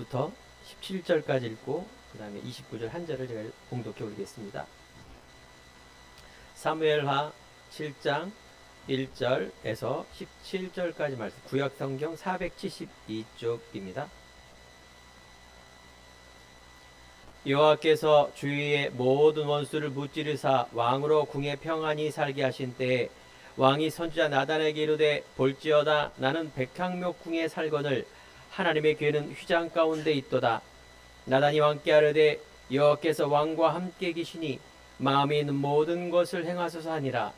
1절부터 17절까지 읽고 그 다음에 29절 한 절을 제가 봉독해 올리겠습니다. 사무엘하 7장 1절에서 17절까지 말씀, 구약성경 472쪽입니다. 여호와께서 주위의 모든 원수를 무찌르사 왕으로 궁에 평안히 살게 하신 때에 왕이 선지자 나단에게 이르되 볼지어다 나는 백향목 궁에 살거늘 하나님의 궤는 휘장 가운데 있도다. 나단이 왕께 아뢰되 여호와께서 왕과 함께 계시니 마음에 있는 모든 것을 행하소서 하니라.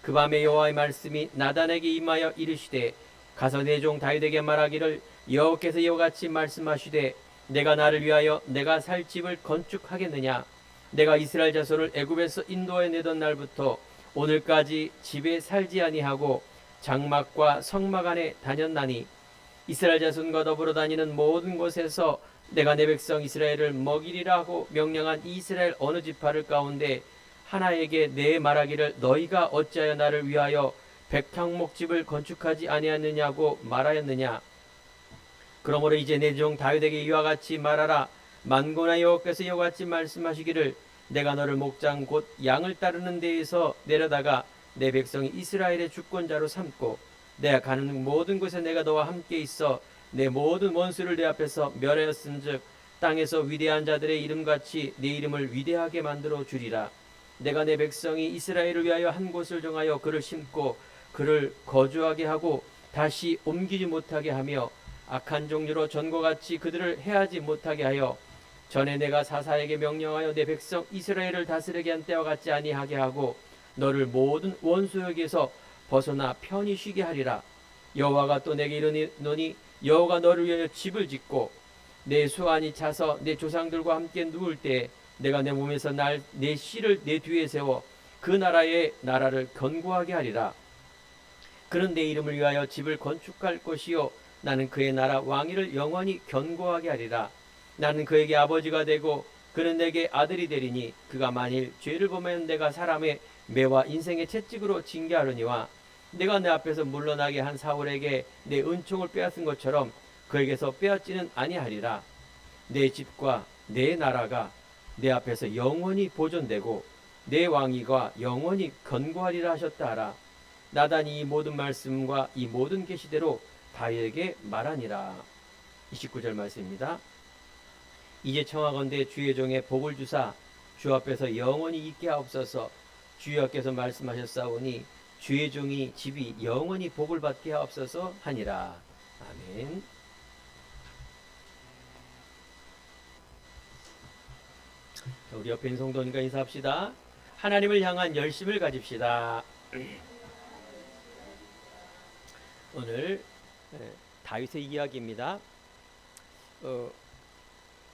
그 밤에 여호와의 말씀이 나단에게 임하여 이르시되 가서 내 종 다윗에게 말하기를 여호와께서 이와 같이 말씀하시되 내가 나를 위하여 내가 살 집을 건축하겠느냐. 내가 이스라엘 자손을 애굽에서 인도해 내던 날부터 오늘까지 집에 살지 아니하고 장막과 성막 안에 다녔나니 이스라엘 자손과 더불어 다니는 모든 곳에서 내가 내 백성 이스라엘을 먹이리라 하고 명령한 이스라엘 어느 지파를 가운데 하나에게 내 말하기를 너희가 어찌하여 나를 위하여 백향목집을 건축하지 아니하느냐고 말하였느냐. 그러므로 이제 내 종 다윗에게 이와 같이 말하라. 만군의 여호와께서 이와 같이 말씀하시기를 내가 너를 목장 곧 양을 따르는 데에서 내려다가 내 백성 이스라엘의 주권자로 삼고 내가 가는 모든 곳에 내가 너와 함께 있어 내 모든 원수를 내 앞에서 멸하였은즉 땅에서 위대한 자들의 이름같이 내 이름을 위대하게 만들어 주리라. 내가 내 백성이 이스라엘을 위하여 한 곳을 정하여 그를 심고 그를 거주하게 하고 다시 옮기지 못하게 하며 악한 종류로 전과 같이 그들을 해하지 못하게 하여 전에 내가 사사에게 명령하여 내 백성 이스라엘을 다스리게 한 때와 같지 아니하게 하고 너를 모든 원수에게서 벗어나 편히 쉬게 하리라. 여호와가 또 내게 이르노니 여호와가 너를 위하여 집을 짓고 내 수완이 차서 내 조상들과 함께 누울 때에 내가 내 몸에서 내 씨를 내 뒤에 세워 그 나라를 견고하게 하리라. 그는 내 이름을 위하여 집을 건축할 것이요 나는 그의 나라 왕위를 영원히 견고하게 하리라. 나는 그에게 아버지가 되고 그는 내게 아들이 되리니 그가 만일 죄를 범하면 내가 사람의 매와 인생의 채찍으로 징계하려니와 내가 내 앞에서 물러나게 한 사울에게 내 은총을 빼앗은 것처럼 그에게서 빼앗지는 아니하리라. 내 집과 내 나라가 내 앞에서 영원히 보존되고 내 왕위가 영원히 견고하리라 하셨다 하라. 나단이 이 모든 말씀과 이 모든 계시대로 다윗에게 말하니라. 29절 말씀입니다. 이제 청하건대 주의 종에 복을 주사 주 앞에서 영원히 있게 하옵소서. 주여께서 말씀하셨사오니 주의 종이 집이 영원히 복을 받게 하옵소서 하니라. 아멘. 우리 옆에 있는 성도님과 인사합시다. 하나님을 향한 열심을 가집시다. 오늘 다윗의 이야기입니다.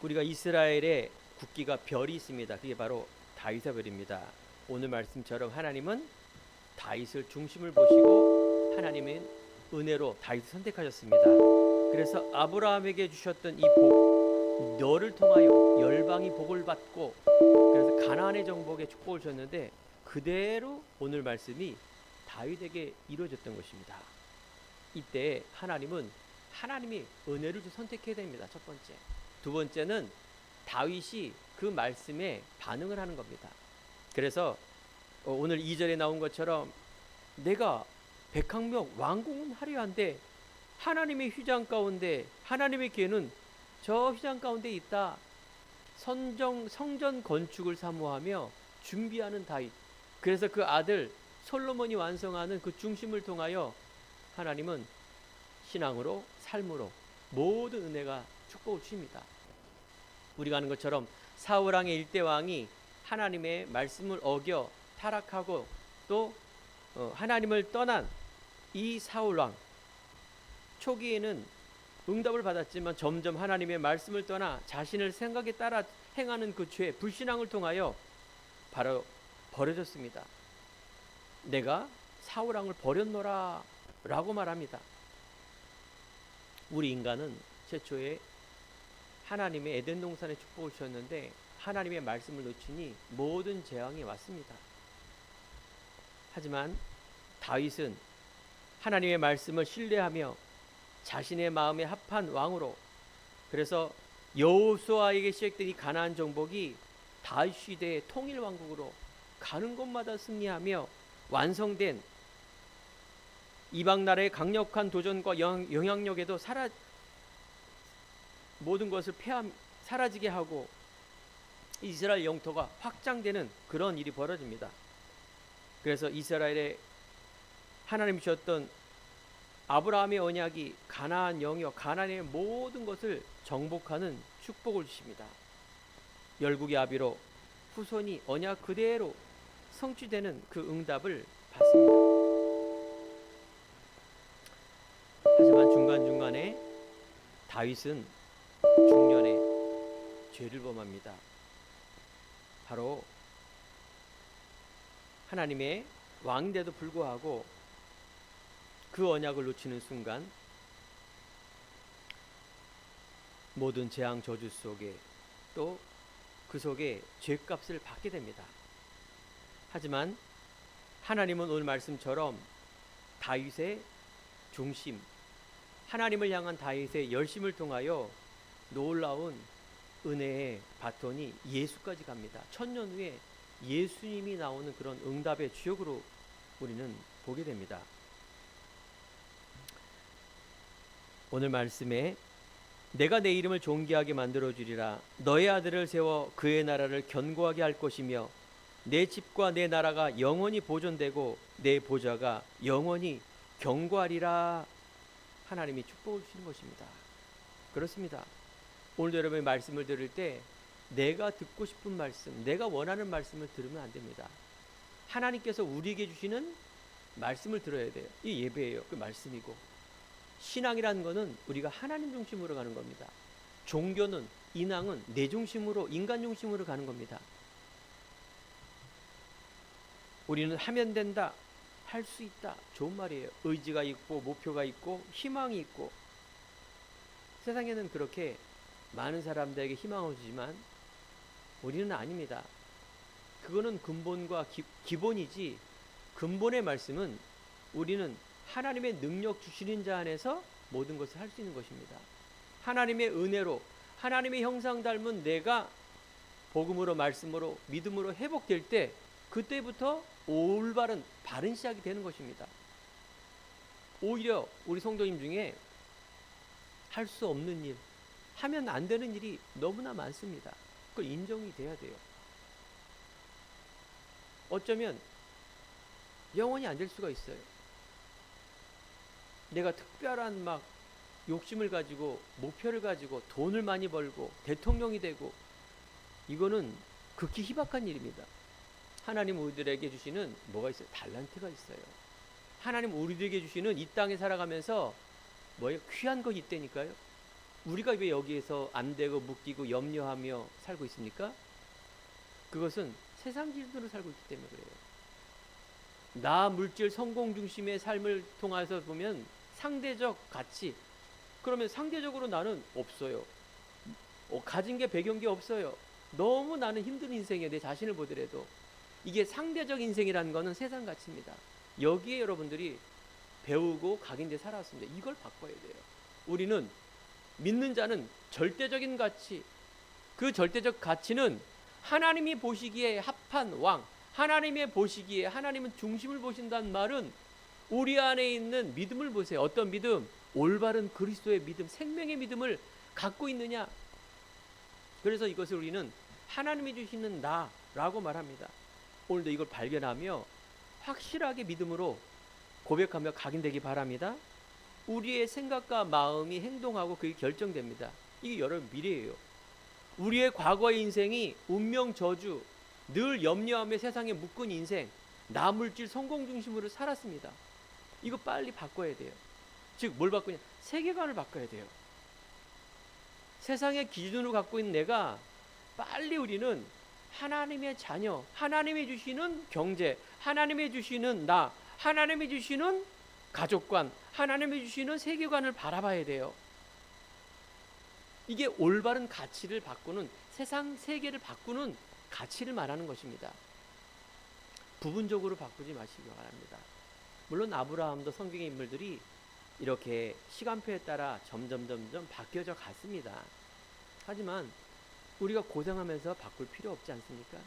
우리가 이스라엘의 국기가 별이 있습니다. 그게 바로 다윗의 별입니다. 오늘 말씀처럼 하나님은 다윗을 중심을 보시고 하나님은 은혜로 다윗을 선택하셨습니다. 그래서 아브라함에게 주셨던 이 복, 너를 통하여 열방이 복을 받고 그래서 가나안의 정복에 축복을 줬는데 그대로 오늘 말씀이 다윗에게 이루어졌던 것입니다. 이때 하나님이 은혜를 선택해야 됩니다. 첫 번째. 두 번째는 다윗이 그 말씀에 반응을 하는 겁니다. 그래서 오늘 2절에 나온 것처럼 내가 백향목 왕궁은 화려한데 하나님의 휘장 가운데 하나님의 궤는 저 휘장 가운데 있다. 성전 건축을 사모하며 준비하는 다윗. 그래서 그 아들 솔로몬이 완성하는 그 중심을 통하여 하나님은 신앙으로 삶으로 모든 은혜가 축복을 주십니다. 우리가 아는 것처럼 사울왕의 일대왕이 하나님의 말씀을 어겨 타락하고 또 하나님을 떠난 이 사울왕, 초기에는 응답을 받았지만 점점 하나님의 말씀을 떠나 자신의 생각에 따라 행하는 그 죄, 불신앙을 통하여 바로 버려졌습니다. 내가 사울왕을 버렸노라 라고 말합니다. 우리 인간은 최초에 하나님의 에덴 동산의 축복을 주셨는데 하나님의 말씀을 놓치니 모든 재앙이 왔습니다. 하지만 다윗은 하나님의 말씀을 신뢰하며 자신의 마음에 합한 왕으로, 그래서 여호수아에게 시작된 이 가나안 정복이 다윗 시대의 통일 왕국으로 가는 곳마다 승리하며 완성된 이방 나라의 강력한 도전과 영향력에도 모든 것을 사라지게 하고 이스라엘 영토가 확장되는 그런 일이 벌어집니다. 그래서 이스라엘에 하나님이 주셨던 아브라함의 언약이 가나안 영역, 가나안의 모든 것을 정복하는 축복을 주십니다. 열국의 아비로 후손이 언약 그대로 성취되는 그 응답을 받습니다. 하지만 중간중간에 다윗은 중년에 죄를 범합니다. 바로 하나님의 왕인데도 불구하고 그 언약을 놓치는 순간 모든 재앙 저주 속에 또 그 속에 죄값을 받게 됩니다. 하지만 하나님은 오늘 말씀처럼 다윗의 중심, 하나님을 향한 다윗의 열심을 통하여 놀라운 은혜의 바톤이 예수까지 갑니다. 천년 후에 예수님이 나오는 그런 응답의 주역으로 우리는 보게 됩니다. 오늘 말씀에 내가 내 이름을 존귀하게 만들어주리라. 너의 아들을 세워 그의 나라를 견고하게 할 것이며 내 집과 내 나라가 영원히 보존되고 내 보좌가 영원히 견고하리라. 하나님이 축복을 주시는 것입니다. 그렇습니다. 오늘 여러분의 말씀을 들을 때 내가 듣고 싶은 말씀, 내가 원하는 말씀을 들으면 안 됩니다. 하나님께서 우리에게 주시는 말씀을 들어야 돼요. 이 예배예요. 그 말씀이고. 신앙이라는 것은 우리가 하나님 중심으로 가는 겁니다. 종교는, 인앙은 내 중심으로, 인간 중심으로 가는 겁니다. 우리는 하면 된다, 할 수 있다. 좋은 말이에요. 의지가 있고 목표가 있고 희망이 있고. 세상에는 그렇게 많은 사람들에게 희망을 주지만 우리는 아닙니다. 그거는 근본과 기본이지, 근본의 말씀은 우리는 하나님의 능력 주시는 자 안에서 모든 것을 할 수 있는 것입니다. 하나님의 은혜로, 하나님의 형상 닮은 내가 복음으로, 말씀으로, 믿음으로 회복될 때 그때부터 올바른 바른 시작이 되는 것입니다. 오히려 우리 성도님 중에 할 수 없는 일, 하면 안 되는 일이 너무나 많습니다. 그걸 인정이 돼야 돼요. 어쩌면 영원히 안 될 수가 있어요. 내가 특별한 막 욕심을 가지고 목표를 가지고 돈을 많이 벌고 대통령이 되고, 이거는 극히 희박한 일입니다. 하나님 우리들에게 주시는 뭐가 있어요? 달란트가 있어요. 하나님 우리들에게 주시는 이 땅에 살아가면서 뭐예요? 귀한 거 있다니까요. 우리가 왜 여기에서 안 되고 묶이고 염려하며 살고 있습니까? 그것은 세상 기준으로 살고 있기 때문에 그래요. 나 물질 성공 중심의 삶을 통해서 보면 상대적 가치, 그러면 상대적으로 나는 없어요. 가진 게 배경이 없어요. 너무 나는 힘든 인생에 내 자신을 보더라도. 이게 상대적 인생이라는 것은 세상 가치입니다. 여기에 여러분들이 배우고 각인돼 살아왔습니다. 이걸 바꿔야 돼요. 우리는 믿는 자는 절대적인 가치, 그 절대적 가치는 하나님이 보시기에 합한 왕, 하나님의 보시기에 하나님은 중심을 보신다는 말은 우리 안에 있는 믿음을 보세요. 어떤 믿음? 올바른 그리스도의 믿음, 생명의 믿음을 갖고 있느냐. 그래서 이것을 우리는 하나님이 주시는 나라고 말합니다. 오늘도 이걸 발견하며 확실하게 믿음으로 고백하며 각인되기 바랍니다. 우리의 생각과 마음이 행동하고 그게 결정됩니다. 이게 여러분 미래예요. 우리의 과거의 인생이 운명 저주, 늘 염려하며 세상에 묶은 인생, 나물질 성공 중심으로 살았습니다. 이거 빨리 바꿔야 돼요. 즉 뭘 바꾸냐? 세계관을 바꿔야 돼요. 세상의 기준으로 갖고 있는 내가 빨리 우리는 하나님의 자녀, 하나님이 주시는 경제, 하나님이 주시는 나, 하나님이 주시는 가족관, 하나님이 주시는 세계관을 바라봐야 돼요. 이게 올바른 가치를 바꾸는, 세상 세계를 바꾸는 가치를 말하는 것입니다. 부분적으로 바꾸지 마시기 바랍니다. 물론 아브라함도 성경의 인물들이 이렇게 시간표에 따라 점점 바뀌어져 갔습니다. 하지만 우리가 고생하면서 바꿀 필요 없지 않습니까?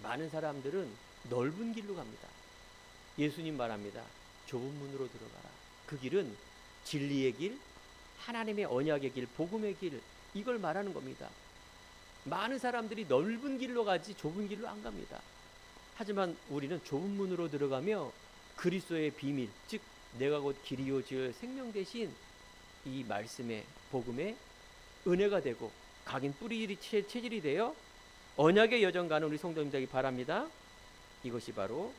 많은 사람들은 넓은 길로 갑니다. 예수님 말합니다. 좁은 문으로 들어가라. 그 길은 진리의 길, 하나님의 언약의 길, 복음의 길, 이걸 말하는 겁니다. 많은 사람들이 넓은 길로 가지 좁은 길로 안 갑니다. 하지만 우리는 좁은 문으로 들어가며 그리스도의 비밀, 즉 내가 곧 길이요 즉 생명 대신 이 말씀의 복음의 은혜가 되고 각인 뿌리 체질이 되어 언약의 여정 가는 우리 성도님 되기 바랍니다. 이것이 바로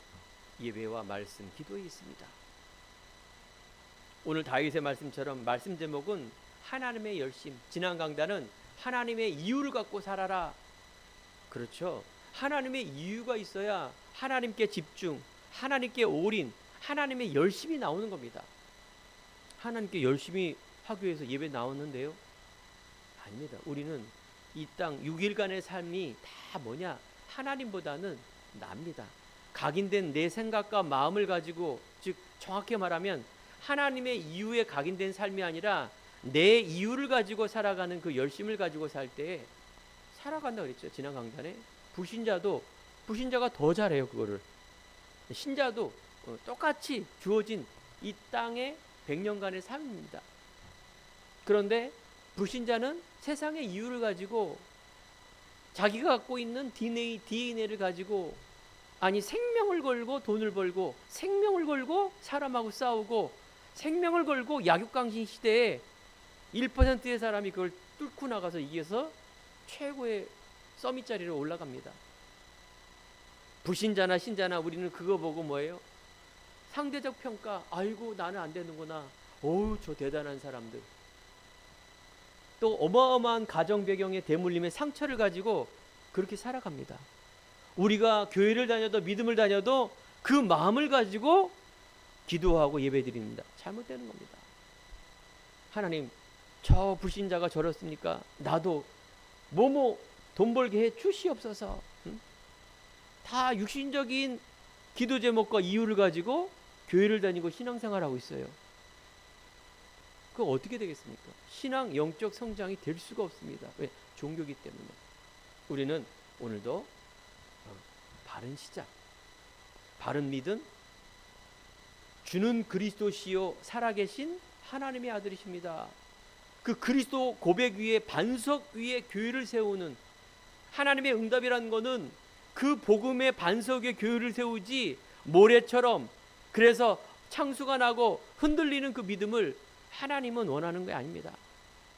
예배와 말씀, 기도에 있습니다. 오늘 다윗의 말씀처럼 말씀 제목은 하나님의 열심. 지난 강단은 하나님의 이유를 갖고 살아라. 그렇죠. 하나님의 이유가 있어야 하나님께 집중, 하나님께 올인, 하나님의 열심이 나오는 겁니다. 하나님께 열심히 하기 위해서 예배 나오는데요? 아닙니다. 우리는 이 땅 6일간의 삶이 다 뭐냐? 하나님보다는 납니다. 각인된 내 생각과 마음을 가지고, 즉 정확히 말하면 하나님의 이유에 각인된 삶이 아니라 내 이유를 가지고 살아가는 그 열심을 가지고 살 때 살아간다 그랬죠. 지난 강단에 불신자가 더 잘해요. 그거를 신자도 똑같이 주어진 이 땅의 100년간의 삶입니다. 그런데 불신자는 세상의 이유를 가지고 자기가 갖고 있는 DNA를 가지고 생명을 걸고 돈을 벌고 생명을 걸고 사람하고 싸우고 생명을 걸고 약육강신 시대에 1%의 사람이 그걸 뚫고 나가서 이겨서 최고의 서밋 자리로 올라갑니다. 불신자나 신자나 우리는 그거 보고 뭐예요? 상대적 평가. 아이고 나는 안 되는구나. 어우 저 대단한 사람들. 또 어마어마한 가정 배경의 대물림의 상처를 가지고 그렇게 살아갑니다. 우리가 교회를 다녀도 믿음을 다녀도 그 마음을 가지고 기도하고 예배드립니다. 잘못되는 겁니다. 하나님 저 불신자가 저렇습니까? 나도 돈 벌게 해 주시옵소서. 다 육신적인 기도 제목과 이유를 가지고 교회를 다니고 신앙생활하고 있어요. 그거 어떻게 되겠습니까? 신앙 영적 성장이 될 수가 없습니다. 왜? 종교기 때문에. 우리는 오늘도 바른 시작, 바른 믿음, 주는 그리스도시요 살아계신 하나님의 아들이십니다. 그 그리스도 고백 위에 반석 위에 교회를 세우는 하나님의 응답이라는 것은 그 복음의 반석 위에 교회를 세우지 모래처럼 그래서 창수가 나고 흔들리는 그 믿음을 하나님은 원하는 게 아닙니다.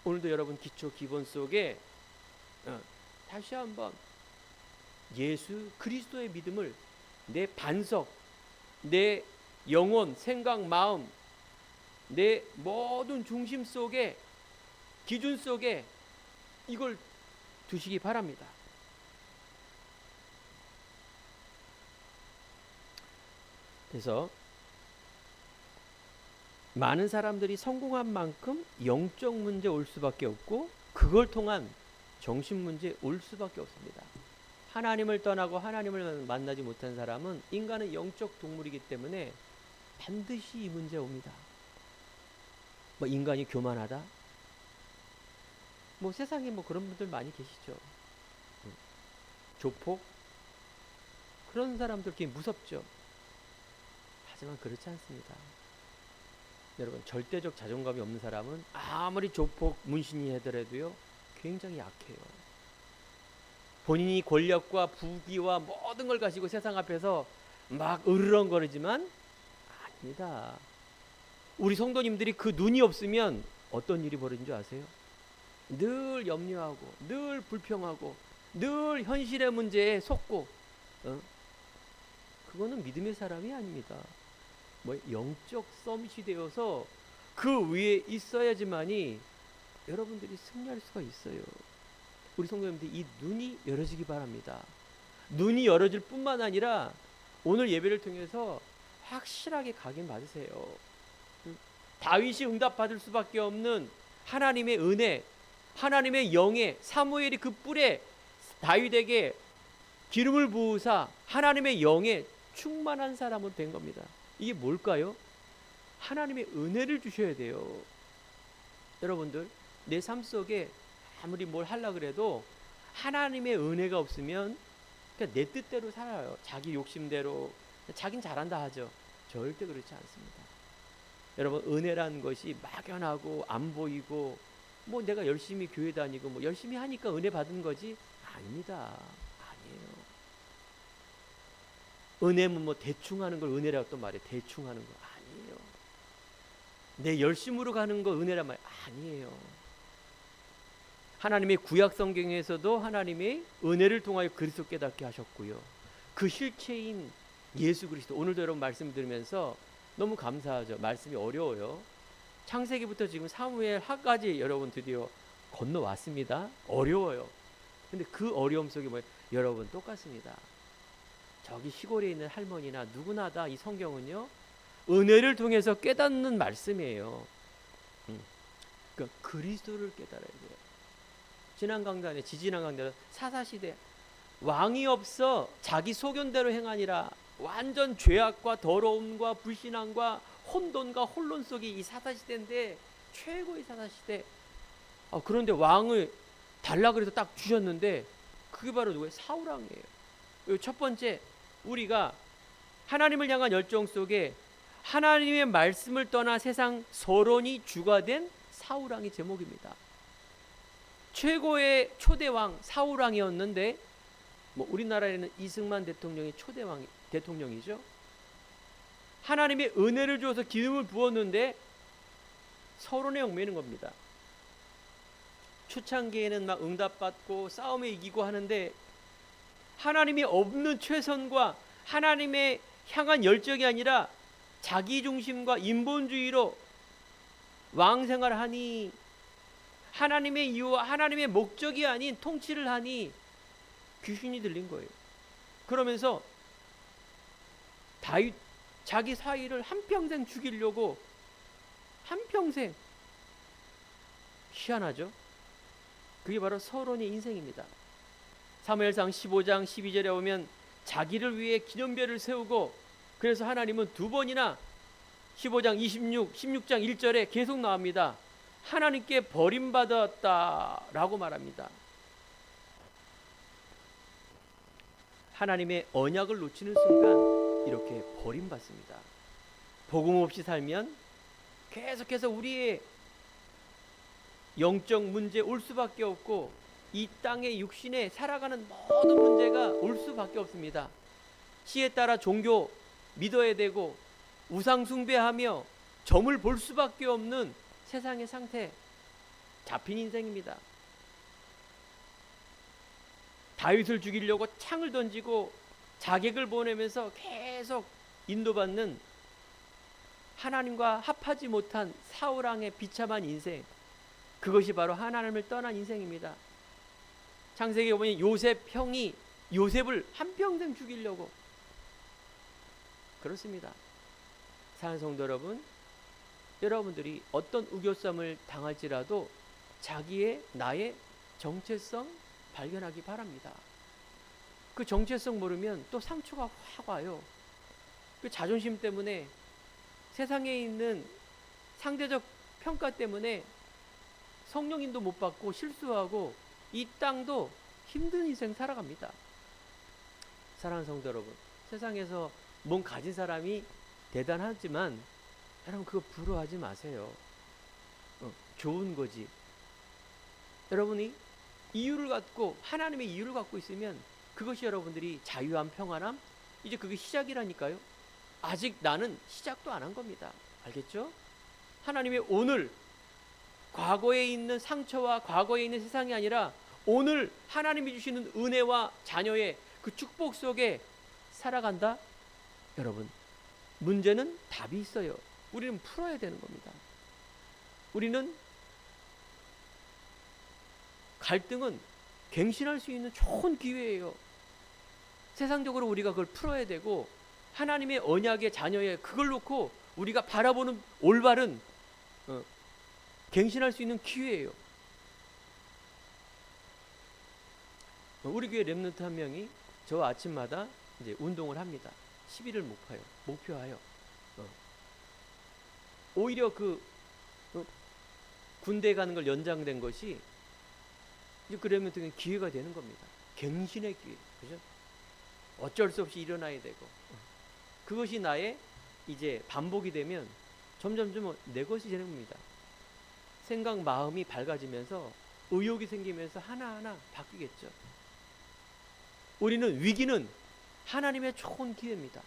오늘도 여러분 기초 기본 속에 다시 한번 예수 그리스도의 믿음을 내 반석, 내 영혼, 생각, 마음, 내 모든 중심 속에 기준 속에 이걸 두시기 바랍니다. 그래서 많은 사람들이 성공한 만큼 영적 문제 올 수밖에 없고 그걸 통한 정신 문제 올 수밖에 없습니다. 하나님을 떠나고 하나님을 만나지 못한 사람은 인간은 영적 동물이기 때문에 반드시 이 문제 옵니다. 인간이 교만하다? 세상에 그런 분들 많이 계시죠. 조폭? 그런 사람들 꽤 무섭죠. 하지만 그렇지 않습니다. 여러분 절대적 자존감이 없는 사람은 아무리 조폭 문신이 하더라도요 굉장히 약해요. 본인이 권력과 부귀와 모든 걸 가지고 세상 앞에서 막 으르렁거리지만 아닙니다. 우리 성도님들이 그 눈이 없으면 어떤 일이 벌어진 줄 아세요? 늘 염려하고 늘 불평하고 늘 현실의 문제에 속고 그거는 믿음의 사람이 아닙니다. 영적 서밋이 되어서 그 위에 있어야지만이 여러분들이 승리할 수가 있어요. 우리 성도님들 이 눈이 열어지기 바랍니다. 눈이 열어질 뿐만 아니라 오늘 예배를 통해서 확실하게 각인 받으세요. 다윗이 응답받을 수밖에 없는 하나님의 은혜, 하나님의 영에 사무엘이 그 뿔에 다윗에게 기름을 부으사 하나님의 영에 충만한 사람은 된 겁니다. 이게 뭘까요? 하나님의 은혜를 주셔야 돼요. 여러분들 내 삶 속에 아무리 뭘 하려 그래도 하나님의 은혜가 없으면 그냥 내 뜻대로 살아요. 자기 욕심대로. 자긴 잘한다 하죠. 절대 그렇지 않습니다. 여러분, 은혜라는 것이 막연하고 안 보이고 뭐 내가 열심히 교회 다니고 뭐 열심히 하니까 은혜 받은 거지? 아닙니다. 아니에요. 은혜는 뭐 대충 하는 걸 은혜라고 또 말해. 대충 하는 거 아니에요. 내 열심으로 가는 거 은혜란 말 아니에요. 하나님의 구약 성경에서도 하나님의 은혜를 통하여 그리스도 깨닫게 하셨고요. 그 실체인 예수 그리스도, 오늘도 여러분 말씀 들으면서 너무 감사하죠. 말씀이 어려워요. 창세기부터 지금 사무엘 하까지 여러분 드디어 건너왔습니다. 어려워요. 근데 그 어려움 속에 뭐예요? 여러분 똑같습니다. 저기 시골에 있는 할머니나 누구나 다 이 성경은요, 은혜를 통해서 깨닫는 말씀이에요. 그러니까 그리스도를 깨달아야 돼요. 지난 강단에, 지지난 강단에 사사시대 왕이 없어 자기 소견대로 행하니라, 완전 죄악과 더러움과 불신앙과 혼돈과 혼론 속이 이 사사시대인데, 최고의 사사시대. 그런데 왕을 달라 그래서 딱 주셨는데 그게 바로 누구예요? 사울왕이에요. 첫 번째, 우리가 하나님을 향한 열정 속에 하나님의 말씀을 떠나 세상 서론이 주가 된 사울왕이 제목입니다. 최고의 초대왕 사울왕이었는데, 뭐 우리나라에는 이승만 대통령이 초대왕 대통령이죠. 하나님의 은혜를 주어서 기름을 부었는데 서론에 얽매이는 겁니다. 초창기에는 막 응답받고 싸움에 이기고 하는데, 하나님이 없는 최선과 하나님의 향한 열정이 아니라 자기중심과 인본주의로 왕생활을 하니, 하나님의 이유와 하나님의 목적이 아닌 통치를 하니 귀신이 들린 거예요. 그러면서 다윗 자기 사위를 한평생 죽이려고, 한평생. 희한하죠? 그게 바로 서론의 인생입니다. 사무엘상 15장 12절에 보면 자기를 위해 기념별을 세우고, 그래서 하나님은 두 번이나 15장 16장 1절에 계속 나옵니다. 하나님께 버림받았다라고 말합니다. 하나님의 언약을 놓치는 순간 이렇게 버림받습니다. 복음 없이 살면 계속해서 우리의 영적 문제 올 수밖에 없고, 이 땅의 육신에 살아가는 모든 문제가 올 수밖에 없습니다. 시에 따라 종교 믿어야 되고 우상 숭배하며 점을 볼 수밖에 없는 세상의 상태, 잡힌 인생입니다. 다윗을 죽이려고 창을 던지고 자객을 보내면서 계속 인도받는 하나님과 합하지 못한 사울왕의 비참한 인생, 그것이 바로 하나님을 떠난 인생입니다. 창세기에 보면 요셉 형이 요셉을 한평생 죽이려고. 그렇습니다. 사랑하는 성도 여러분, 여러분들이 어떤 우겨쌈을 당할지라도 자기의 나의 정체성 발견하기 바랍니다. 그 정체성 모르면 또 상처가 확 와요. 그 자존심 때문에, 세상에 있는 상대적 평가 때문에 성령님도 못 받고 실수하고 이 땅도 힘든 인생 살아갑니다. 사랑하는 성도 여러분, 세상에서 뭔 가진 사람이 대단하지만 여러분 그거 부러워하지 마세요. 좋은 거지. 여러분이 이유를 갖고, 하나님의 이유를 갖고 있으면 그것이 여러분들이 자유함, 평안함, 이제 그게 시작이라니까요. 아직 나는 시작도 안 한 겁니다. 알겠죠? 하나님의 오늘, 과거에 있는 상처와 과거에 있는 세상이 아니라 오늘 하나님이 주시는 은혜와 자녀의 그 축복 속에 살아간다? 여러분, 문제는 답이 있어요. 우리는 풀어야 되는 겁니다. 우리는 갈등은 갱신할 수 있는 좋은 기회예요. 세상적으로 우리가 그걸 풀어야 되고, 하나님의 언약의 자녀의 그걸 놓고 우리가 바라보는 올바른 갱신할 수 있는 기회예요. 우리 교회 렘넌트 한 명이 저 아침마다 이제 운동을 합니다. 10일을 목표하여. 오히려 그 군대에 가는 걸 연장된 것이 그러면 되게 기회가 되는 겁니다. 갱신의 기회. 그죠? 어쩔 수 없이 일어나야 되고. 그것이 나의 이제 반복이 되면 점점 내 것이 되는 겁니다. 생각, 마음이 밝아지면서 의욕이 생기면서 하나하나 바뀌겠죠. 우리는 위기는 하나님의 좋은 기회입니다.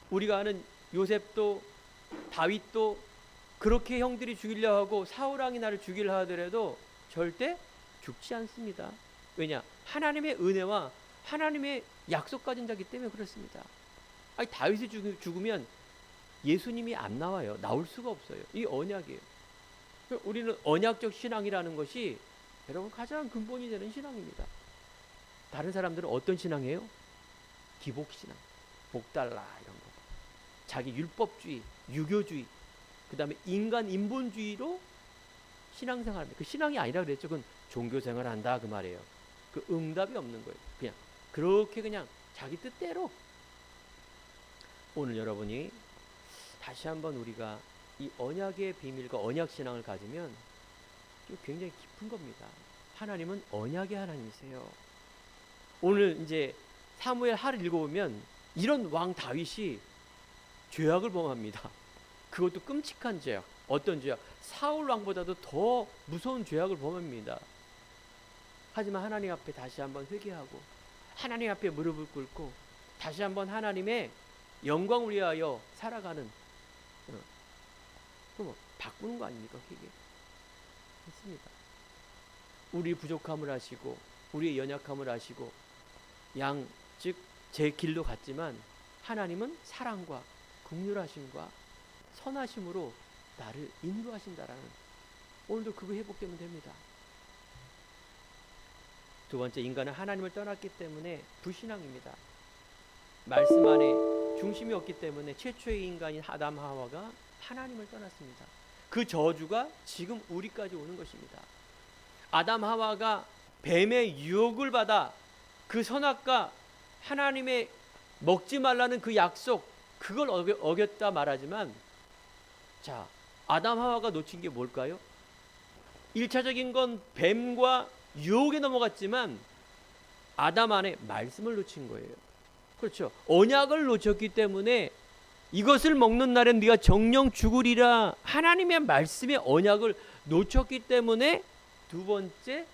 우리가 아는 요셉도 다윗도 그렇게 형들이 죽이려 하고 사울왕이 나를 죽이려 하더라도 절대 죽지 않습니다. 왜냐? 하나님의 은혜와 하나님의 약속 가진 자기 때문에 그렇습니다. 아니, 다윗이 죽으면 예수님이 안 나와요. 나올 수가 없어요. 이 언약이에요. 우리는 언약적 신앙이라는 것이 여러분 가장 근본이 되는 신앙입니다. 다른 사람들은 어떤 신앙이에요? 기복신앙, 복달라 이런 거. 자기 율법주의, 유교주의, 그 다음에 인간 인본주의로 신앙생활합니다. 그 신앙이 아니라 그랬죠. 그건 종교생활한다 그 말이에요. 그 응답이 없는 거예요. 그냥 그렇게 그냥 자기 뜻대로. 오늘 여러분이 다시 한번 우리가 이 언약의 비밀과 언약신앙을 가지면 굉장히 깊은 겁니다. 하나님은 언약의 하나님이세요. 오늘 이제 사무엘 하를 읽어보면 이런 왕 다윗이 죄악을 범합니다. 그것도 끔찍한 죄악. 어떤 죄악? 사울 왕보다도 더 무서운 죄악을 범합니다. 하지만 하나님 앞에 다시 한번 회개하고 하나님 앞에 무릎을 꿇고 다시 한번 하나님의 영광을 위하여 살아가는, 그럼 바꾸는 거 아닙니까? 회개 했습니다. 우리 부족함을 아시고 우리의 연약함을 아시고 즉 제 길로 갔지만 하나님은 사랑과 긍휼하심과 선하심으로 나를 인도하신다라는, 오늘도 그거 회복되면 됩니다. 두 번째, 인간은 하나님을 떠났기 때문에 불신앙입니다. 말씀 안에 중심이 없기 때문에 최초의 인간인 아담 하와가 하나님을 떠났습니다. 그 저주가 지금 우리까지 오는 것입니다. 아담 하와가 뱀의 유혹을 받아 그 선악과 하나님의 먹지 말라는 그 약속, 그걸 어겼다 말하지만, 자, 아담 하와가 놓친 게 뭘까요? 1차적인 건 뱀과 유혹에 넘어갔지만 아담 안에 말씀을 놓친 거예요. 그렇죠. 언약을 놓쳤기 때문에 이것을 먹는 날엔 네가 정령 죽으리라, 하나님의 말씀의 언약을 놓쳤기 때문에 두 번째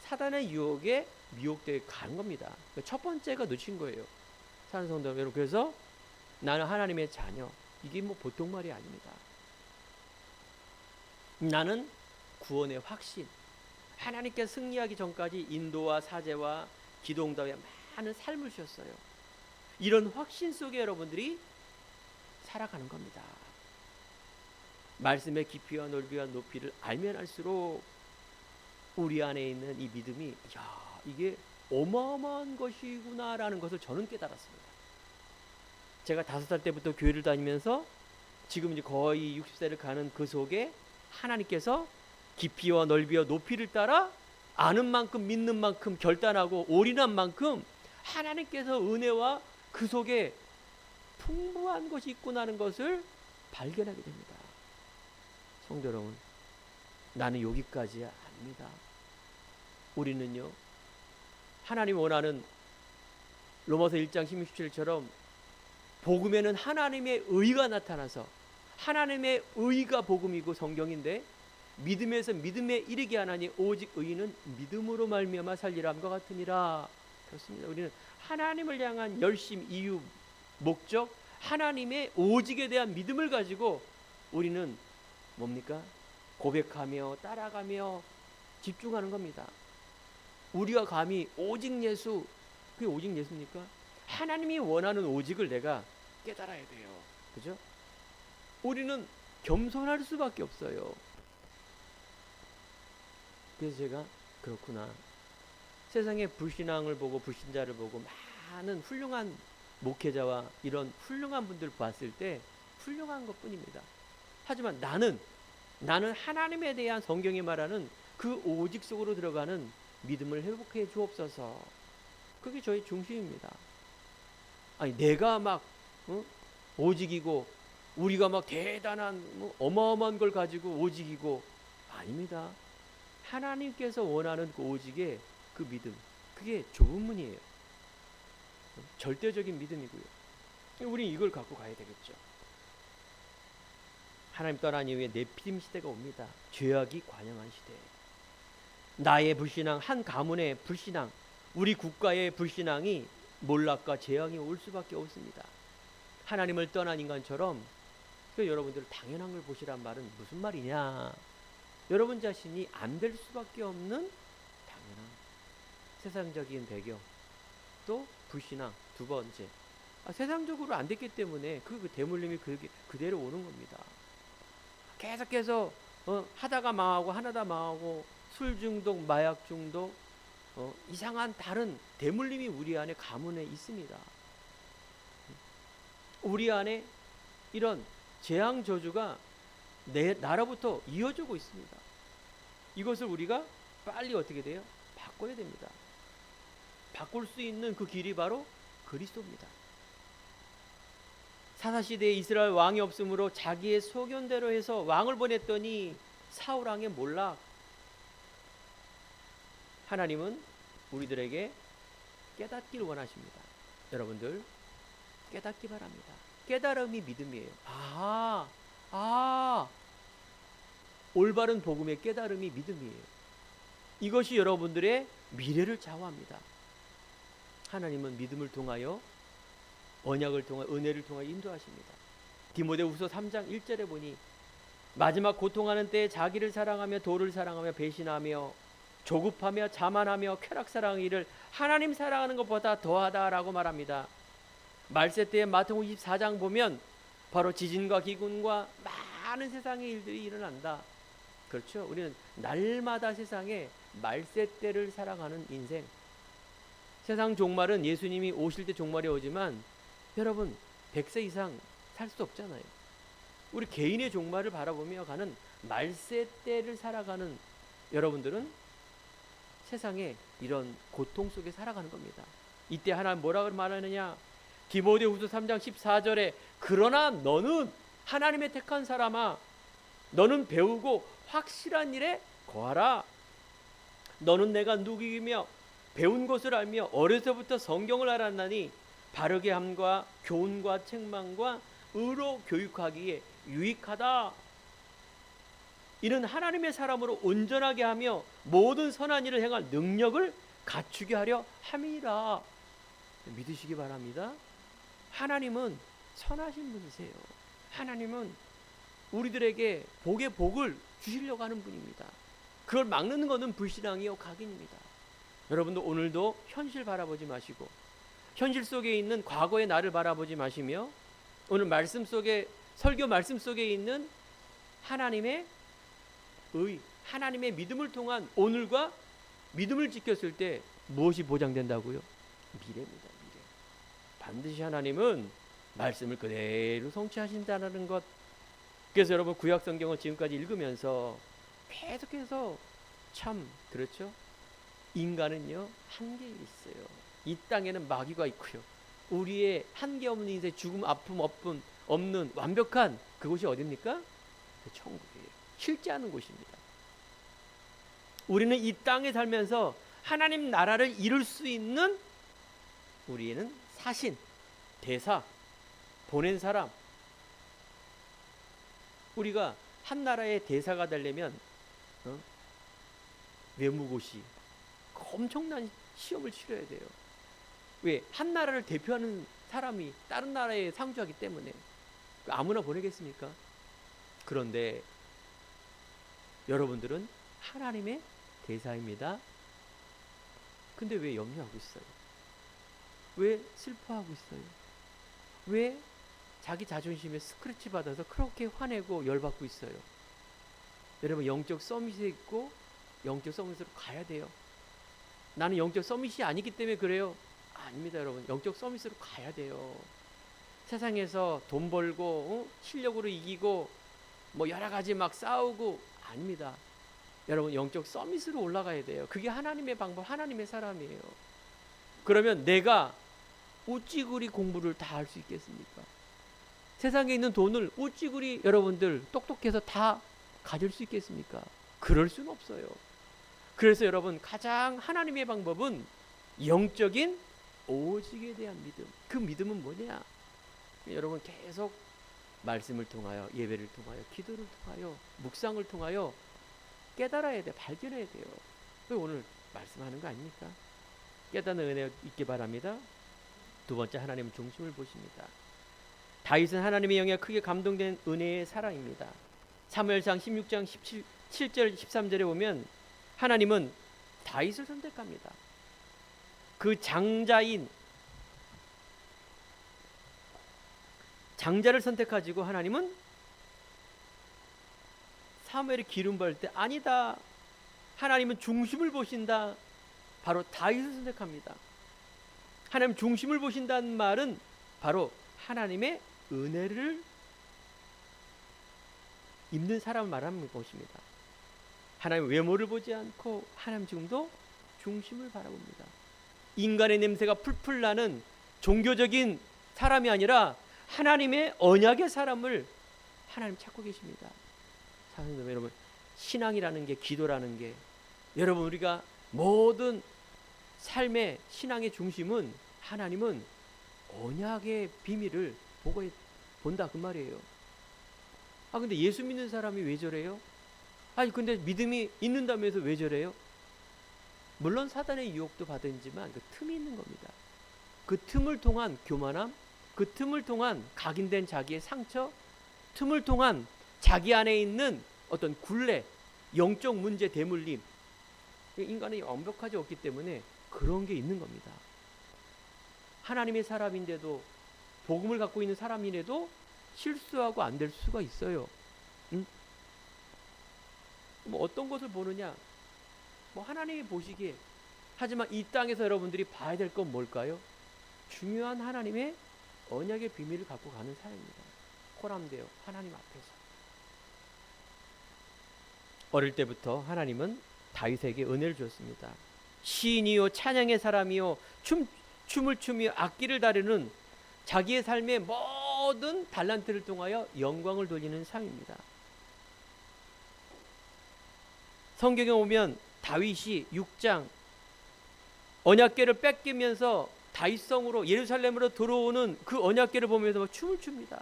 사단의 유혹에 미혹되게 가는 겁니다. 첫 번째가 놓친 거예요. 사랑하는 성도 여러분, 그래서 나는 하나님의 자녀, 이게 뭐 보통 말이 아닙니다. 나는 구원의 확신, 하나님께 승리하기 전까지 인도와 사제와 기도응답에 많은 삶을 주셨어요. 이런 확신 속에 여러분들이 살아가는 겁니다. 말씀의 깊이와 넓이와 높이를 알면 알수록 우리 안에 있는 이 믿음이, 야, 이게 어마어마한 것이구나라는 것을 저는 깨달았습니다. 제가 5살 때부터 교회를 다니면서 지금 이제 거의 60세를 가는 그 속에 하나님께서 깊이와 넓이와 높이를 따라 아는 만큼, 믿는 만큼, 결단하고 올인한 만큼 하나님께서 은혜와 그 속에 풍부한 것이 있구나는 것을 발견하게 됩니다. 성도 여러분, 나는 여기까지 아닙니다. 우리는요, 하나님 원하는 로마서 1장 16절처럼 복음에는 하나님의 의가 나타나서, 하나님의 의가 복음이고 성경인데, 믿음에서 믿음에 이르게 하나니 오직 의인은 믿음으로 말미암아 살리라 함과 같으니라. 그렇습니다. 우리는 하나님을 향한 열심, 이유, 목적, 하나님의 오직에 대한 믿음을 가지고 우리는 뭡니까? 고백하며 따라가며 집중하는 겁니다. 우리가 감히 오직 예수, 그게 오직 예수입니까? 하나님이 원하는 오직을 내가 깨달아야 돼요. 그죠? 우리는 겸손할 수밖에 없어요. 그래서 제가 그렇구나, 세상의 불신앙을 보고 불신자를 보고 많은 훌륭한 목회자와 이런 훌륭한 분들 봤을 때 훌륭한 것뿐입니다. 하지만 나는 하나님에 대한 성경이 말하는 그 오직 속으로 들어가는 믿음을 회복해 주옵소서. 그게 저희 중심입니다. 아니, 내가 막 오직이고 우리가 막 대단한 어마어마한 걸 가지고 오직이고, 아닙니다. 하나님께서 원하는 그 오직의 그 믿음, 그게 좁은 문이에요. 절대적인 믿음이고요. 우리 이걸 갖고 가야 되겠죠. 하나님 떠난 이후에 네피림 시대가 옵니다. 죄악이 관영한 시대. 나의 불신앙, 한 가문의 불신앙, 우리 국가의 불신앙이 몰락과 재앙이 올 수밖에 없습니다. 하나님을 떠난 인간처럼. 여러분들 당연한 걸 보시란 말은 무슨 말이냐? 여러분 자신이 안 될 수밖에 없는 당연한 세상적인 배경, 또 불신앙. 두 번째, 세상적으로 안 됐기 때문에 그 대물림이 그대로 오는 겁니다. 계속해서 하다가 망하고 하나다 망하고, 술 중독, 마약 중독, 이상한 다른 대물림이 우리 안에 가문에 있습니다. 우리 안에 이런 재앙 저주가 나로부터 이어지고 있습니다. 이것을 우리가 빨리 어떻게 돼요? 바꿔야 됩니다. 바꿀 수 있는 그 길이 바로 그리스도입니다. 사사시대에 이스라엘 왕이 없으므로 자기의 소견대로 해서 왕을 보냈더니 사울 왕의 몰락. 하나님은 우리들에게 깨닫기를 원하십니다. 여러분들 깨닫기 바랍니다. 깨달음이 믿음이에요. 올바른 복음의 깨달음이 믿음이에요. 이것이 여러분들의 미래를 좌우합니다. 하나님은 믿음을 통하여, 언약을 통하여, 은혜를 통하여 인도하십니다. 디모데후서 3장 1절에 보니 마지막 고통하는 때에 자기를 사랑하며 도를 사랑하며 배신하며 조급하며 자만하며 쾌락사랑의 일을 하나님 사랑하는 것보다 더하다라고 말합니다. 말세 때에 마태복음 24장 보면 바로 지진과 기근과 많은 세상의 일들이 일어난다. 그렇죠? 우리는 날마다 세상에 말세 때를 살아가는 인생. 세상 종말은 예수님이 오실 때 종말이 오지만 여러분 100세 이상 살 수 없잖아요. 우리 개인의 종말을 바라보며 가는 말세 때를 살아가는 여러분들은 세상에 이런 고통 속에 살아가는 겁니다. 이때 하나님 뭐라고 말하느냐? 디모데후서 3장 14절에 그러나 너는 하나님의 택한 사람아, 너는 배우고 확실한 일에 거하라. 너는 내가 누구이며 배운 것을 알며 어려서부터 성경을 알았나니 바르게 함과 교훈과 책망과 의로 교육하기에 유익하다. 이는 하나님의 사람으로 온전하게 하며 모든 선한 일을 행할 능력을 갖추게 하려 함이라. 믿으시기 바랍니다. 하나님은 선하신 분이세요. 하나님은 우리들에게 복의 복을 주시려고 하는 분입니다. 그걸 막는 것은 불신앙이요 각인입니다. 여러분도 오늘도 현실 바라보지 마시고, 현실 속에 있는 과거의 나를 바라보지 마시며, 오늘 말씀 속에, 설교 말씀 속에 있는 하나님의 의, 하나님의 믿음을 통한 오늘과 믿음을 지켰을 때 무엇이 보장된다고요? 미래입니다. 미래. 반드시 하나님은 말씀을 그대로 성취하신다는 것. 그래서 여러분 구약 성경을 지금까지 읽으면서 계속해서 참 그렇죠? 인간은요 한계 있어요. 이 땅에는 마귀가 있고요. 우리의 한계 없는 인생, 죽음, 아픔 없는 완벽한 그곳이 어디입니까? 그 천국이에요. 실제하는 곳입니다. 우리는 이 땅에 살면서 하나님 나라를 이룰 수 있는 우리는 사신, 대사, 보낸 사람. 우리가 한 나라의 대사가 되려면 외무고시 엄청난 시험을 치러야 돼요. 왜? 한 나라를 대표하는 사람이 다른 나라에 상주하기 때문에. 아무나 보내겠습니까? 그런데 여러분들은 하나님의 대사입니다. 근데 왜 염려하고 있어요? 왜 슬퍼하고 있어요? 왜 자기 자존심에 스크래치 받아서 그렇게 화내고 열받고 있어요? 여러분 영적 서밋에 있고 영적 서밋으로 가야 돼요. 나는 영적 서밋이 아니기 때문에 그래요? 아닙니다. 여러분 영적 서밋으로 가야 돼요. 세상에서 돈 벌고 실력으로 이기고 뭐 여러 가지 막 싸우고 아닙니다. 여러분 영적 서밋으로 올라가야 돼요. 그게 하나님의 방법, 하나님의 사람이에요. 그러면 내가 우찌그리 공부를 다 할 수 있겠습니까? 세상에 있는 돈을 우찌그리 여러분들 똑똑해서 다 가질 수 있겠습니까? 그럴 수는 없어요. 그래서 여러분, 가장 하나님의 방법은 영적인 오직에 대한 믿음. 그 믿음은 뭐냐? 여러분, 계속 말씀을 통하여, 예배를 통하여, 기도를 통하여, 묵상을 통하여 깨달아야 돼, 발견해야 돼요. 오늘 말씀하는 거 아닙니까? 깨닫는 은혜 있기 바랍니다. 두 번째, 하나님은 중심을 보십니다. 다윗은 하나님의 영에 크게 감동된 은혜의 사람입니다. 사무엘상 16장 17절 13절에 보면 하나님은 다윗을 선택합니다. 그 장자를 선택하시고 하나님은 사무엘이 기름 부을 때 아니다, 하나님은 중심을 보신다, 바로 다윗을 선택합니다. 하나님 중심을 보신다는 말은 바로 하나님의 은혜를 입는 사람을 말하는 것입니다. 하나님 외모를 보지 않고 하나님 지금도 중심을 바라봅니다. 인간의 냄새가 풀풀 나는 종교적인 사람이 아니라 하나님의 언약의 사람을 하나님 찾고 계십니다. 사랑하는 여러분, 신앙이라는 게, 기도라는 게, 여러분, 우리가 모든 삶의 신앙의 중심은 하나님은 언약의 비밀을 본다 그 말이에요. 근데 예수 믿는 사람이 왜 저래요? 근데 믿음이 있는다면서 왜 저래요? 물론 사단의 유혹도 받은지만 그 틈이 있는 겁니다. 그 틈을 통한 교만함, 그 틈을 통한 각인된 자기의 상처, 틈을 통한 자기 안에 있는 어떤 굴레, 영적 문제 대물림. 인간이 완벽하지 않기 때문에 그런 게 있는 겁니다. 하나님의 사람인데도, 복음을 갖고 있는 사람인데도 실수하고 안 될 수가 있어요. 어떤 것을 보느냐? 하나님이 보시기에. 하지만 이 땅에서 여러분들이 봐야 될 건 뭘까요? 중요한 하나님의 언약의 비밀을 갖고 가는 사람입니다. 코람데요, 하나님 앞에서. 어릴 때부터 하나님은 다윗에게 은혜를 줬습니다. 시인이요, 찬양의 사람이요, 춤을 추며 악기를 다루는 자기의 삶의 모든 달란트를 통하여 영광을 돌리는 삶입니다. 성경에 보면 다윗이 6장 언약궤를 뺏기면서 다윗성으로 예루살렘으로 들어오는 그 언약궤를 보면서 춤을 춥니다.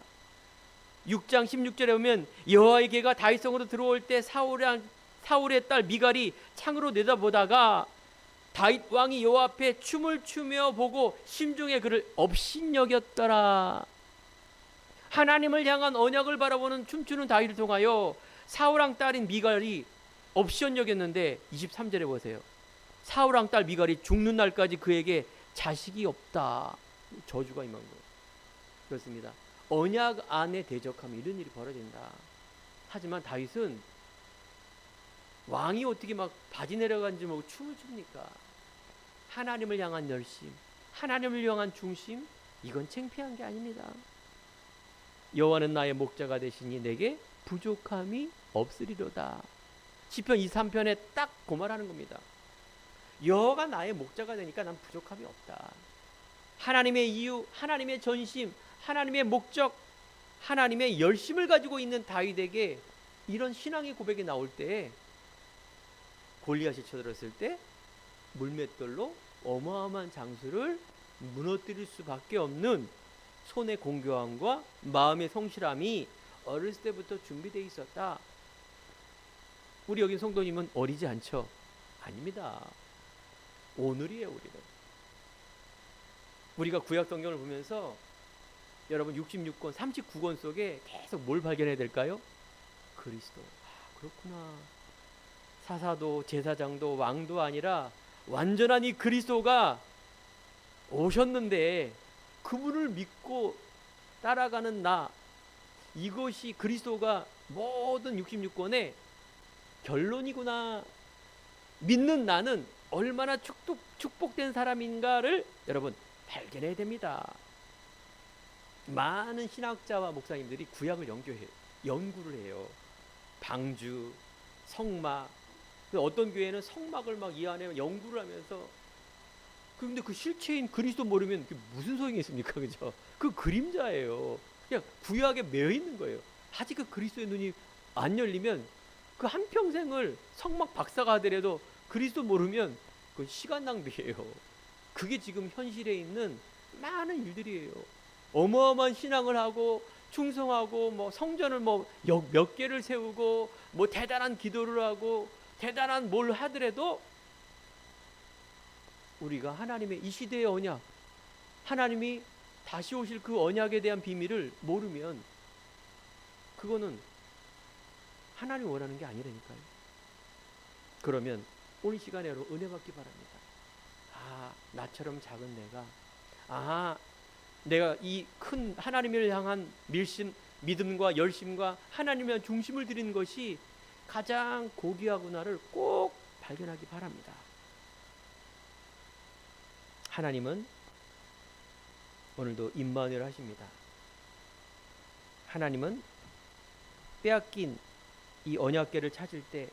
6장 16절에 보면 여호와의 궤가 다윗성으로 들어올 때 사울의 딸 미갈이 창으로 내다보다가 다윗 왕이 여호와 앞에 춤을 추며 보고 심중에 그를 업신여겼더라. 하나님을 향한 언약을 바라보는 춤추는 다윗을 통하여 사울왕 딸인 미갈이 업신여겼는데 23절에 보세요. 사울왕 딸 미갈이 죽는 날까지 그에게 자식이 없다. 저주가 임한 거예요. 그렇습니다. 언약 안에 대적하면 이런 일이 벌어진다. 하지만 다윗은 왕이 어떻게 막 바지 내려간지 모르고 춤을 춥니까? 하나님을 향한 열심, 하나님을 향한 중심, 이건 창피한 게 아닙니다. 여호와는 나의 목자가 되시니 내게 부족함이 없으리로다. 시편 23편에 딱 그 말하는 겁니다. 여호와가 나의 목자가 되니까 난 부족함이 없다. 하나님의 이유, 하나님의 전심, 하나님의 목적, 하나님의 열심을 가지고 있는 다윗에게 이런 신앙의 고백이 나올 때, 골리앗이 쳐들었을 때 물맷돌로 어마어마한 장수를 무너뜨릴 수밖에 없는 손의 공교함과 마음의 성실함이 어렸을 때부터 준비되어 있었다. 우리 여기 성도님은 어리지 않죠? 아닙니다. 오늘이에요. 우리가 구약 성경을 보면서 여러분 66권 39권 속에 계속 뭘 발견해야 될까요? 그리스도. 그렇구나. 사사도 제사장도 왕도 아니라 완전한 이 그리스도가 오셨는데 그분을 믿고 따라가는 나, 이것이 그리스도가 모든 66권의 결론이구나. 믿는 나는 얼마나 축복된 사람인가를 여러분 발견해야 됩니다. 많은 신학자와 목사님들이 구약을 연구를 해요. 방주, 성막. 어떤 교회는 성막을 막 이 안에 연구를 하면서, 근데 그 실체인 그리스도 모르면 그게 무슨 소용이 있습니까? 그죠? 그 그림자예요. 그냥 구약에 매여 있는 거예요. 아직 그 그리스도의 눈이 안 열리면 그 한평생을 성막 박사가 하더라도 그리스도 모르면 그 시간 낭비예요. 그게 지금 현실에 있는 많은 일들이에요. 어마어마한 신앙을 하고 충성하고 뭐 성전을 뭐 몇 개를 세우고 뭐 대단한 기도를 하고 대단한 뭘 하더라도 우리가 하나님의 이 시대의 언약, 하나님이 다시 오실 그 언약에 대한 비밀을 모르면 그거는 하나님이 원하는 게 아니라니까요. 그러면 오늘 시간에 여러분 은혜 받기 바랍니다. 아, 나처럼 작은 내가, 내가 이 큰 하나님을 향한 믿음과 열심과 하나님의 중심을 드리는 것이 가장 고귀하구나를 꼭 발견하기 바랍니다. 하나님은 오늘도 임마누엘 하십니다. 하나님은 빼앗긴 이 언약궤를 찾을 때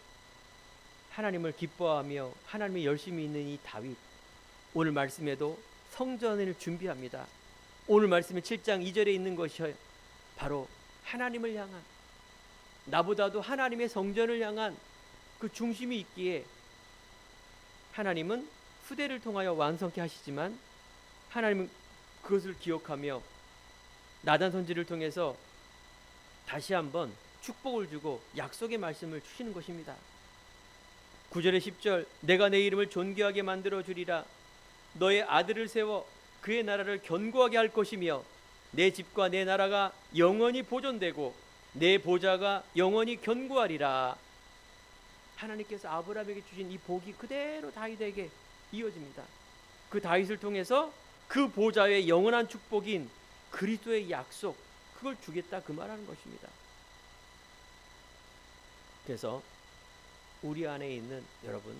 하나님을 기뻐하며 하나님의 열심히 있는 이 다윗, 오늘 말씀에도 성전을 준비합니다. 오늘 말씀의 7장 2절에 있는 것이 바로 하나님을 향한, 나보다도 하나님의 성전을 향한 그 중심이 있기에 하나님은 후대를 통하여 완성케 하시지만 하나님은 그것을 기억하며 나단 선지를 통해서 다시 한번 축복을 주고 약속의 말씀을 주시는 것입니다. 9절에 10절, 내가 내 이름을 존귀하게 만들어 주리라. 너의 아들을 세워 그의 나라를 견고하게 할 것이며 내 집과 내 나라가 영원히 보존되고 내 보좌가 영원히 견고하리라. 하나님께서 아브라함에게 주신 이 복이 그대로 다윗에게 이어집니다. 그 다윗을 통해서 그 보좌의 영원한 축복인 그리스도의 약속, 그걸 주겠다 그 말하는 것입니다. 그래서 우리 안에 있는 여러분,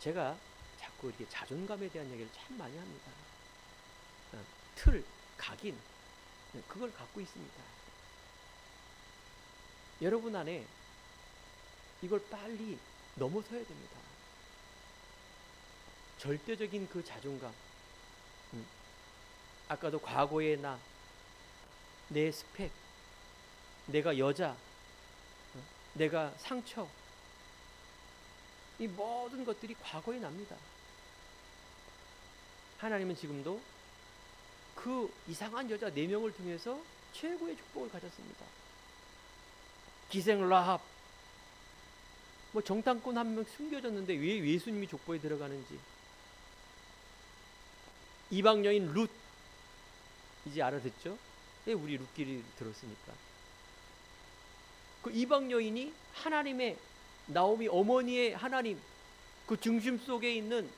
제가 자꾸 이렇게 자존감에 대한 얘기를 참 많이 합니다. 틀, 각인, 그걸 갖고 있습니다. 여러분 안에 이걸 빨리 넘어서야 됩니다. 절대적인 그 자존감, 아까도 과거의 나, 내 스펙, 내가 여자, 내가 상처, 이 모든 것들이 과거에 납니다. 하나님은 지금도 그 이상한 여자 4명을 통해서 최고의 축복을 가졌습니다. 기생 라합, 뭐 정탐꾼 1명 숨겨졌는데 왜 예수님이 족보에 들어가는지, 이방 여인 룻, 이제 알아듣죠? 왜 우리 룻길이 들었으니까. 그 이방 여인이 하나님의, 나오미 어머니의 하나님, 그 중심 속에 있는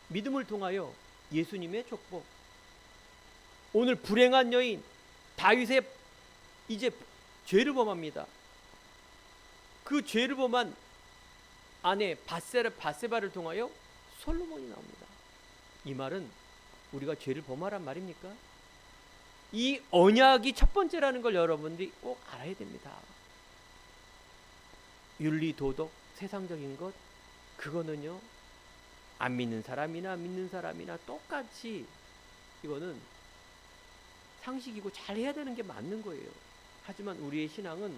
믿음을 통하여 예수님의 족보. 오늘 불행한 여인 다윗의 이제 죄를 범합니다. 그 죄를 범한 아내 바세바를 통하여 솔로몬이 나옵니다. 이 말은 우리가 죄를 범하란 말입니까? 이 언약이 첫 번째라는 걸 여러분들이 꼭 알아야 됩니다. 윤리, 도덕, 세상적인 것, 그거는요, 안 믿는 사람이나 믿는 사람이나 똑같이 이거는 상식이고 잘해야 되는 게 맞는 거예요. 하지만 우리의 신앙은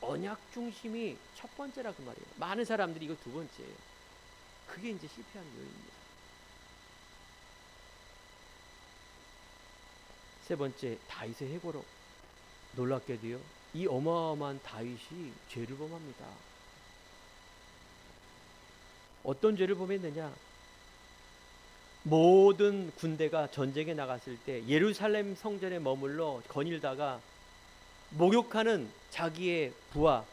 언약 중심이 첫 번째라 그 말이에요. 많은 사람들이 이거 두 번째예요. 그게 이제 실패하는 요인입니다. 세 번째, 다윗의 회고록. 놀랍게도요, 이 어마어마한 다윗이 죄를 범합니다. 어떤 죄를 범했느냐? 모든 군대가 전쟁에 나갔을 때 예루살렘 성전에 머물러 거닐다가 목욕하는 자기의 부하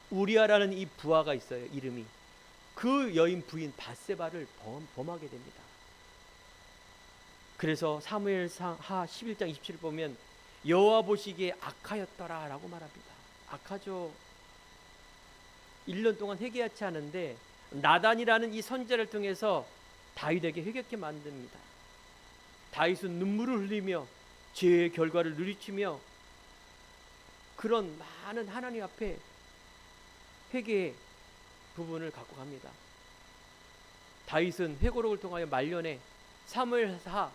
우리아라는 이 부하가 있어요. 이름이. 그 여인 부인 바세바를 범하게 됩니다. 그래서 사무엘하 11장 27절 보면 여호와 보시기에 악하였더라 라고 말합니다. 악하죠. 1년 동안 회개하지 않은데 나단이라는 이 선지자를 통해서 다윗에게 회개케 만듭니다. 다윗은 눈물을 흘리며 죄의 결과를 누리치며 그런 많은 하나님 앞에 회개의 부분을 갖고 갑니다. 다윗은 회고록을 통하여 말년에 사무엘하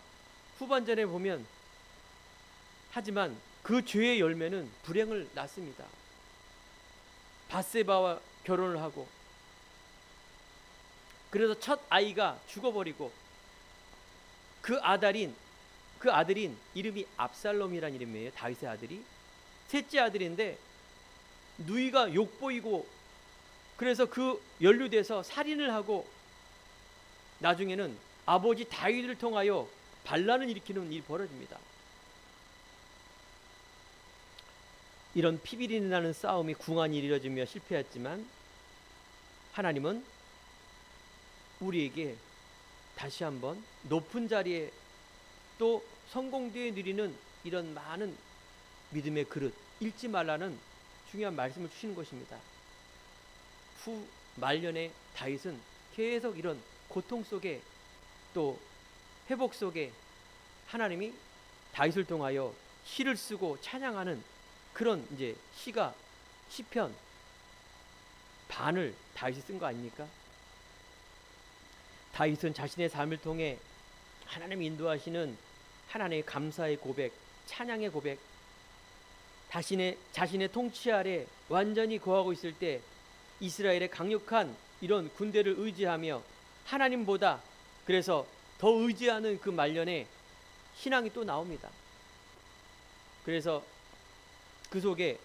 후반전에 보면, 하지만 그 죄의 열매는 불행을 낳습니다. 바세바와 결혼을 하고, 그래서 첫 아이가 죽어버리고 그 아들인 이름이 압살롬이란 이름이에요. 다윗의 아들이 셋째 아들인데 누이가 욕보이고, 그래서 그 연루돼서 살인을 하고 나중에는 아버지 다윗을 통하여 반란을 일으키는 일이 벌어집니다. 이런 피비린내 나는 싸움이 궁한이 이루어지며 실패했지만 하나님은 우리에게 다시 한번 높은 자리에 또 성공되어 누리는 이런 많은 믿음의 그릇, 잃지 말라는 중요한 말씀을 주시는 것입니다. 후 말년에 다윗은 계속 이런 고통 속에 또 회복 속에 하나님이 다윗을 통하여 시를 쓰고 찬양하는 그런 이제 시편 반을 다윗이 쓴 거 아닙니까? 다윗은 자신의 삶을 통해 하나님이 인도하시는 하나님의 감사의 고백, 찬양의 고백, 자신의 통치 아래 완전히 거하고 있을 때 이스라엘의 강력한 이런 군대를 의지하며 하나님보다 그래서 더 의지하는 그 말년에 신앙이 또 나옵니다. 그래서 그 속에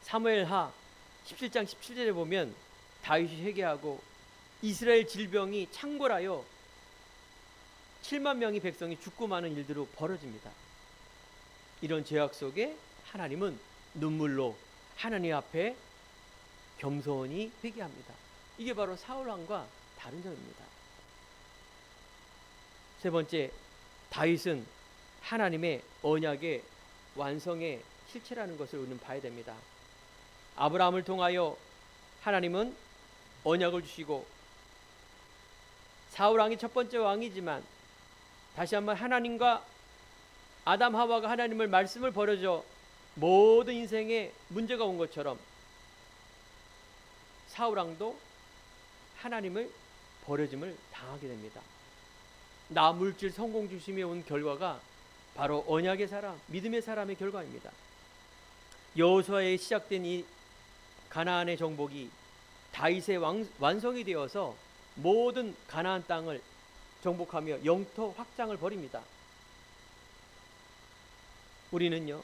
사무엘하 17장 17절에 보면 다윗이 회개하고 이스라엘 질병이 창궐하여 7만 명의 백성이 죽고 마는 일들로 벌어집니다. 이런 죄악 속에 하나님은 눈물로 하나님 앞에 겸손히 회개합니다. 이게 바로 사울왕과 다른 점입니다. 세 번째, 다윗은 하나님의 언약의 완성의 실체라는 것을 우리는 봐야 됩니다. 아브라함을 통하여 하나님은 언약을 주시고 사울왕이 첫 번째 왕이지만 다시 한번 하나님과 아담 하와가 하나님을 말씀을 버려줘 모든 인생에 문제가 온 것처럼 사울왕도 하나님을 버려짐을 당하게 됩니다. 나 물질 성공 중심에 온 결과가 바로 언약의 사람, 믿음의 사람의 결과입니다. 여호수아에 시작된 이 가나안의 정복이 다윗의 완성이 되어서 모든 가나안 땅을 정복하며 영토 확장을 벌입니다. 우리는요,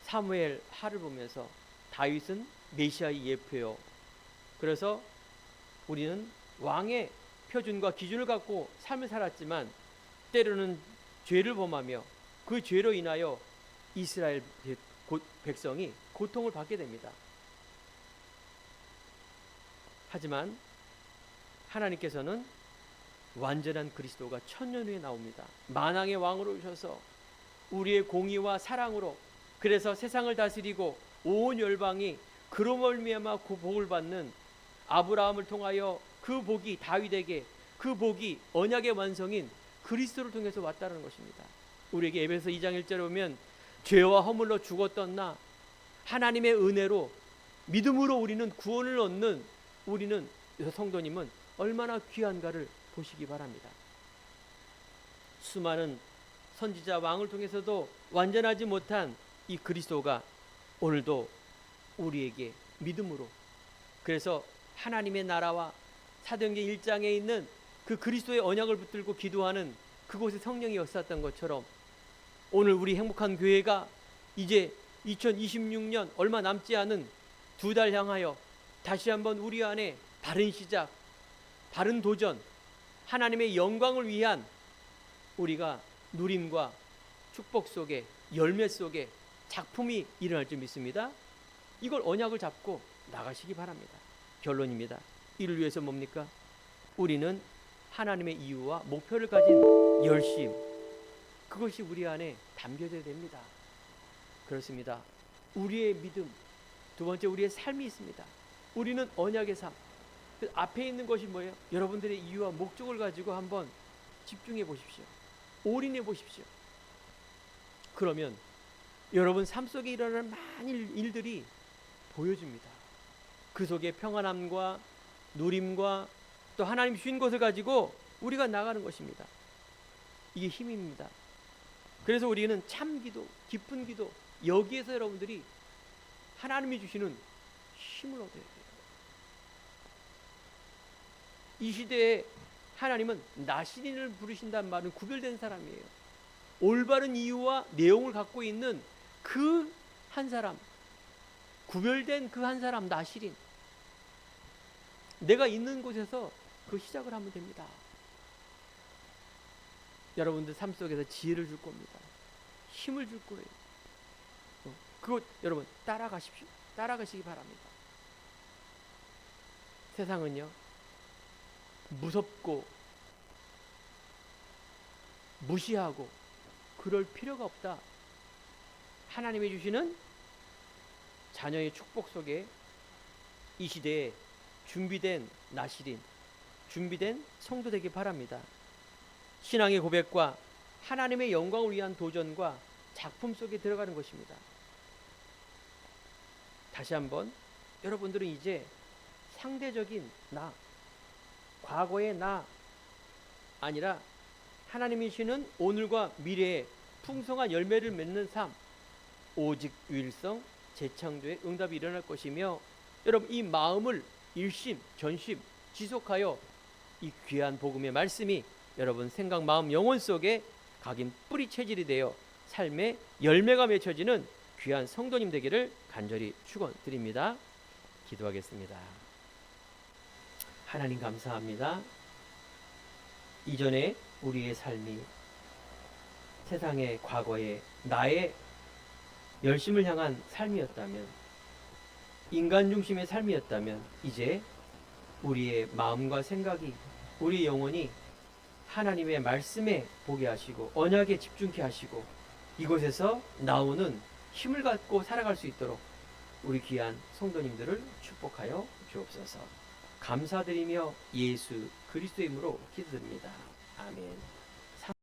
사무엘 하를 보면서 다윗은 메시아의 예표요. 그래서 우리는 왕의 표준과 기준을 갖고 삶을 살았지만 때로는 죄를 범하며 그 죄로 인하여 이스라엘 백성이 고통을 받게 됩니다. 하지만 하나님께서는 완전한 그리스도가 천년 후에 나옵니다. 만왕의 왕으로 오셔서 우리의 공의와 사랑으로 그래서 세상을 다스리고 온 열방이 그로 말미암아 그 복을 받는 아브라함을 통하여 그 복이 다윗에게 그 복이 언약의 완성인 그리스도를 통해서 왔다는 것입니다. 우리에게 에베소 2장 1절에 보면 죄와 허물로 죽었던 나 하나님의 은혜로 믿음으로 우리는 구원을 얻는 우리는 성도님은 얼마나 귀한가를 보시기 바랍니다. 수많은 선지자 왕을 통해서도 완전하지 못한 이 그리스도가 오늘도 우리에게 믿음으로 그래서 하나님의 나라와 사도행전 1장에 있는 그 그리스도의 언약을 붙들고 기도하는 그곳에 성령이 역사했던 것처럼 오늘 우리 행복한 교회가 이제 2026년 얼마 남지 않은 2달 향하여 다시 한번 우리 안에 바른 시작, 바른 도전, 하나님의 영광을 위한 우리가 누림과 축복 속에 열매 속에 작품이 일어날 줄 믿습니다. 이걸 언약을 잡고 나가시기 바랍니다. 결론입니다. 이를 위해서 뭡니까? 우리는 하나님의 이유와 목표를 가진 열심, 그것이 우리 안에 담겨져야 됩니다. 그렇습니다. 우리의 믿음, 두 번째 우리의 삶이 있습니다. 우리는 언약의 삶. 그 앞에 있는 것이 뭐예요? 여러분들의 이유와 목적을 가지고 한번 집중해 보십시오. 올인해 보십시오. 그러면 여러분 삶 속에 일어나는 많은 일들이 보여집니다. 그 속에 평안함과 누림과 또 하나님 주신 것을 가지고 우리가 나가는 것입니다. 이게 힘입니다. 그래서 우리는 참 기도, 깊은 기도, 여기에서 여러분들이 하나님이 주시는 힘을 얻어야 돼요. 이 시대에 하나님은 나시린을 부르신다는 말은 구별된 사람이에요. 올바른 이유와 내용을 갖고 있는 그 한 사람, 구별된 그 한 사람 나시린. 내가 있는 곳에서 그 시작을 하면 됩니다. 여러분들 삶 속에서 지혜를 줄 겁니다. 힘을 줄 거예요. 그것 여러분 따라가십시오. 따라가시기 바랍니다. 세상은요, 무섭고 무시하고 그럴 필요가 없다. 하나님이 주시는 자녀의 축복 속에 이 시대에 준비된 나시린, 준비된 성도 되기 바랍니다. 신앙의 고백과 하나님의 영광을 위한 도전과 작품 속에 들어가는 것입니다. 다시 한번 여러분들은 이제 상대적인 나, 과거의 나 아니라 하나님이 주시는 오늘과 미래의 풍성한 열매를 맺는 삶, 오직 유일성, 재창조의 응답이 일어날 것이며, 여러분 이 마음을 일심, 전심, 지속하여 이 귀한 복음의 말씀이 여러분 생각, 마음, 영혼 속에 각인 뿌리 체질이 되어 삶의 열매가 맺혀지는 귀한 성도님 되기를 간절히 축원드립니다. 기도하겠습니다. 하나님 감사합니다. 이전에 우리의 삶이 세상의 과거에 나의 열심을 향한 삶이었다면, 인간 중심의 삶이었다면, 이제 우리의 마음과 생각이, 우리 영혼이 하나님의 말씀에 보게 하시고 언약에 집중케 하시고 이곳에서 나오는 힘을 갖고 살아갈 수 있도록 우리 귀한 성도님들을 축복하여 주옵소서. 감사드리며 예수 그리스도의 이름으로 기도드립니다. 아멘.